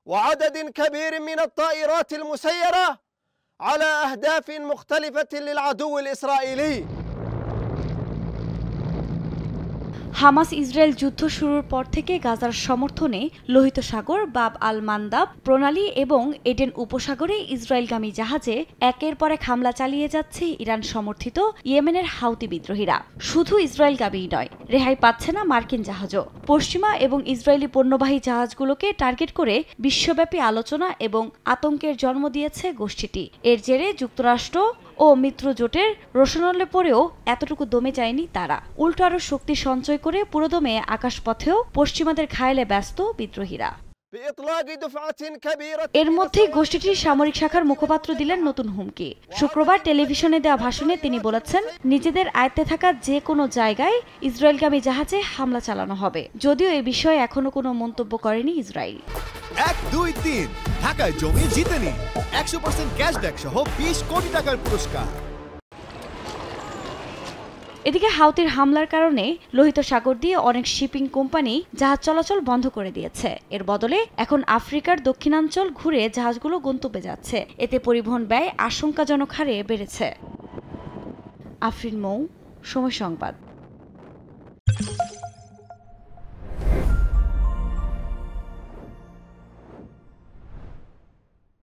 وعدد كبير من الطائرات المسيرة على أهداف مختلفة للعدو الإسرائيلي। Hamas Israel যুদ্ধ শুরুর পর থেকে গাজার সমর্থনে লোহিত সাগর, বাব আল মান্দাব প্রণালী এবং এডেন উপসাগরে ইসরায়েলগামী জাহাজে একের পর এক হামলা চালিয়ে যাচ্ছে ইরান সমর্থিত ইয়েমেনের হাউতি বিদ্রোহীরা। শুধু ইসরায়েলগামীই নয়, রেহাই পাচ্ছে না মার্কিন জাহাজও। পশ্চিমা এবং ইসরায়েলি পণ্যবাহী জাহাজগুলোকে টার্গেট করে বিশ্বব্যাপী আলোচনা এবং আতঙ্কের জন্ম দিয়েছে গোষ্ঠীটি। এর জেরে যুক্তরাষ্ট্র ও মিত্র জোটের রোষানলে পড়েও এতটুকু দমে যায়নি তারা। উল্টো আরও শক্তি সঞ্চয় করে পুরোদমে আকাশপথেও পশ্চিমাদের ঘায়েলে ব্যস্ত বিদ্রোহীরা। এর মধ্যেই গোষ্ঠীটির সামরিক শাখার মুখপাত্র দিলেন নতুন হুমকি। শুক্রবার টেলিভিশনে দেওয়া ভাষণে তিনি বলেছেন, নিজেদের আয়ত্তে থাকা যে কোনো জায়গায় ইসরায়েলগামী জাহাজে হামলা চালানো হবে। যদিও এ বিষয়ে এখনো কোনো মন্তব্য করেনি ইসরায়েল। 1, 2, 3 ঢাকায় জমি জিতে নিন 100% ক্যাশব্যাক সহ 20 কোটি টাকার পুরস্কার। এদিকে হাউতির হামলার কারণে লোহিত সাগর দিয়ে অনেক শিপিং কোম্পানি জাহাজ চলাচল বন্ধ করে দিয়েছে। এর বদলে এখন আফ্রিকার দক্ষিণাঞ্চল ঘুরে জাহাজগুলো গন্তব্যে যাচ্ছে। এতে পরিবহন ব্যয় আশঙ্কাজনক হারে বেড়েছে। আফরিন মৌ, সময় সংবাদ।